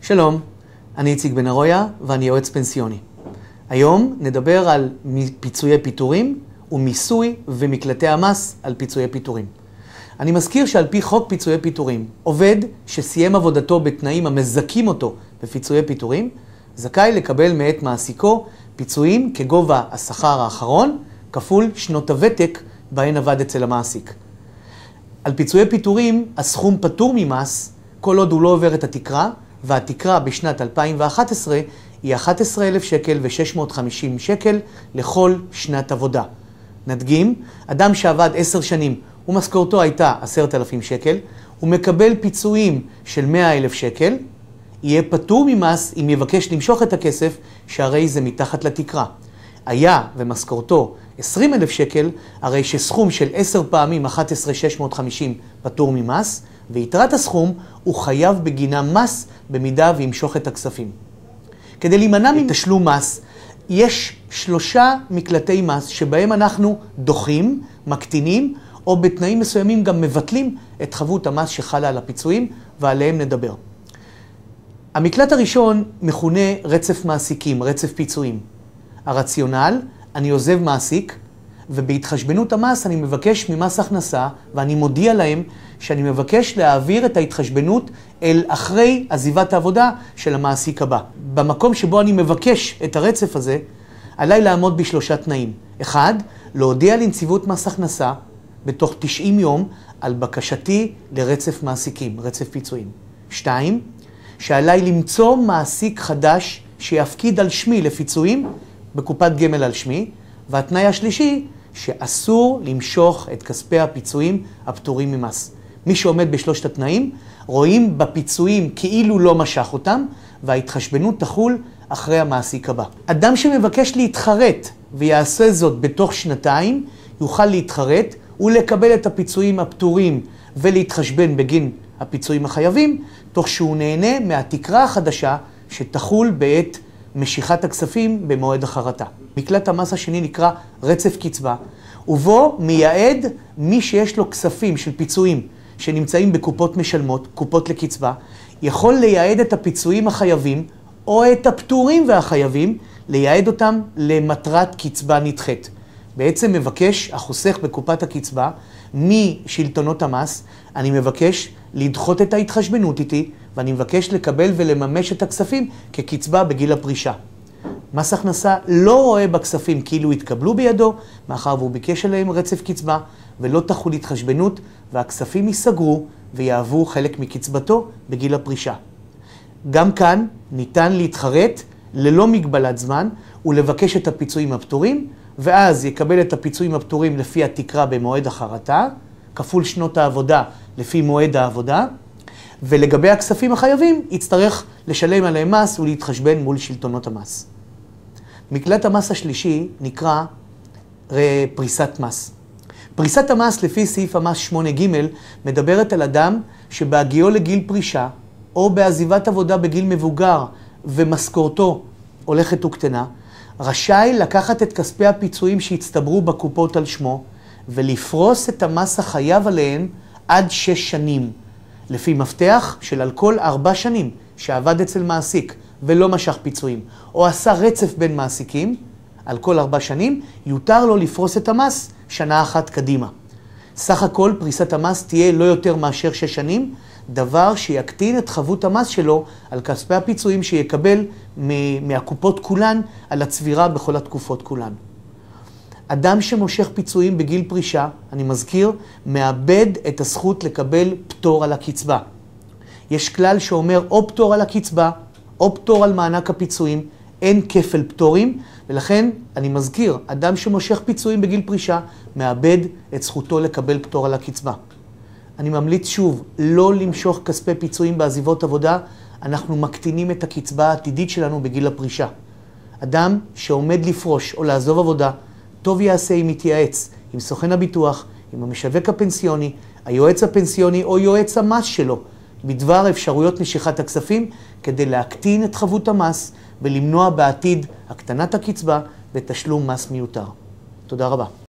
שלום, אני איציק בן ארויה ואני יועץ פנסיוני. היום נדבר על פיצויי פיטורים ומיסוי ומקלטי המס על פיצויי פיטורים. אני מזכיר שעל פי חוק פיצויי פיטורים, עובד שסיים עבודתו בתנאים המזכים אותו בפיצויי פיטורים, זכאי לקבל מאת מעסיקו פיצויים כגובה השכר האחרון כפול שנות הוותק בהן עבד אצל המעסיק. על פיצויי פיטורים הסכום פטור ממס כל עוד הוא לא עובר את התקרה, והתקרה בשנת 2011 היא 11,000 שקל ו-650 שקל לכל שנת עבודה. נדגים, אדם שעבד 10 שנים ומשכורתו הייתה 10,000 שקל, הוא מקבל פיצויים של 100,000 שקל, יהיה פטור ממס אם יבקש למשוך את הכסף שהרי זה מתחת לתקרה. היה ומשכורתו 20,000 שקל, הרי שסכום של 10 פעמים 11,650 פטור ממס, ויתרת הסכום הוא חייב בגינה מס במידה וימשוך את הכספים. כדי להימנע מתשלום מס, יש 3 מקלטי מס שבהם אנחנו דוחים, מקטינים, או בתנאים מסוימים גם מבטלים את חבות המס שחלה על הפיצויים, ועליהם נדבר. המקלט הראשון מכונה רצף מעסיקים, רצף פיצויים. הרציונל, אני עוזב מעסיק, ובהתחשבנות המס אני מבקש ממס הכנסה, ואני מודיע להם שאני מבקש להעביר את ההתחשבנות אל אחרי עזיבת העבודה של המעסיק הבא. במקום שבו אני מבקש את הרצף הזה, עליי לעמוד ב3 תנאים. 1, להודיע לנציבות מס הכנסה בתוך 90 יום על בקשתי לרצף מעסיקים, רצף פיצויים. 2, שעליי למצוא מעסיק חדש שיפקיד על שמי לפיצויים בקופת גמל על שמי, והתנאי השלישי, שאסור למשוך את כספי הפיצויים הפטורים ממס. מי שעומד ב3 התנאים, רואים בפיצויים כאילו לא משך אותם, וההתחשבנות תחול אחרי המעסיק הבא. אדם שמבקש להתחרט ויעשה זאת בתוך 2, יוכל להתחרט ולקבל את הפיצויים הפטורים ולהתחשבן בגין הפיצויים החייבים, תוך שהוא נהנה מהתקרה החדשה שתחול בעת משיכת הכספים במועד החרטה. מקלט המס השני נקרא רצף קצבה, ובו מייעד מי שיש לו כספים של פיצויים שנמצאים בקופות משלמות, קופות לקצבה, יכול לייעד את הפיצויים החייבים או את הפטורים והחייבים, לייעד אותם למטרת קצבה נדחית. בעצם מבקש החוסך בקופת הקצבה משלטונות המס, אני מבקש לדחות את ההתחשבנות איתי, ואני מבקש לקבל ולממש את הכספים כקצבה בגיל הפרישה. מס הכנסה לא רואה בכספים כאילו התקבלו בידו, מאחר והוא ביקש עליהם רצף קצבה, ולא תחול התחשבנות, והכספים ייסגרו ויעבו חלק מקצבתו בגיל הפרישה. גם כאן ניתן להתחרט ללא מגבלת זמן, ולבקש את הפיצויים הפטורים, ואז יקבל את הפיצויים הפטורים לפי התקרה במועד החרטה, כפול שנות העבודה לפי מועד העבודה, ולגבי הכספים החייבים יצטרך לשלם עליהם מס ולהתחשבן מול שלטונות המס. מקלט המס השלישי נקרא פריסת מס. פריסת המס לפי סעיף המס 8ג מדברת על אדם שבהגיעו לגיל פרישה או בעזיבת עבודה בגיל מבוגר ומשכורתו הולכת וקטנה, רשאי לקחת את כספי הפיצויים שהצטברו בקופות על שמו ולפרוס את המס החייב עליהם עד 6 שנים. לפי מפתח של על כל 4 שנים שעבד אצל מעסיק ולא משך פיצויים, או עשה רצף בין מעסיקים, על כל 4 שנים יותר לו לפרוס את המס 1 שנה קדימה. סך הכל פריסת המס תהיה לא יותר מאשר 6 שנים, דבר שיקטין את חבות המס שלו על כספי הפיצויים שיקבל מהקופות כולן על הצבירה בכל התקופות כולן. אדם שמושך פיצויים בגיל פרישה, אני מזכיר, מאבד את הזכות לקבל פטור על הקצבה. יש כלל שאומר או פטור על הקצבה, או פטור על מענק הפיצויים, אין כפל פטורים, ולכן אני מזכיר, אדם שמושך פיצויים בגיל פרישה, מאבד את זכותו לקבל פטור על הקצבה. אני ממליץ שוב, לא למשוך כספי פיצויים בעזיבות עבודה, אנחנו מקטינים את הקצבה העתידית שלנו בגיל הפרישה. אדם שעומד לפרוש או לעזוב עבודה, טוב יעשה אם יתייעץ עם סוכן הביטוח, עם המשווק הפנסיוני, היועץ הפנסיוני או יועץ המס שלו, בדבר אפשרויות משיכת הכספים, כדי להקטין את חבות המס ולמנוע בעתיד הקטנת הקצבה ותשלום מס מיותר. תודה רבה.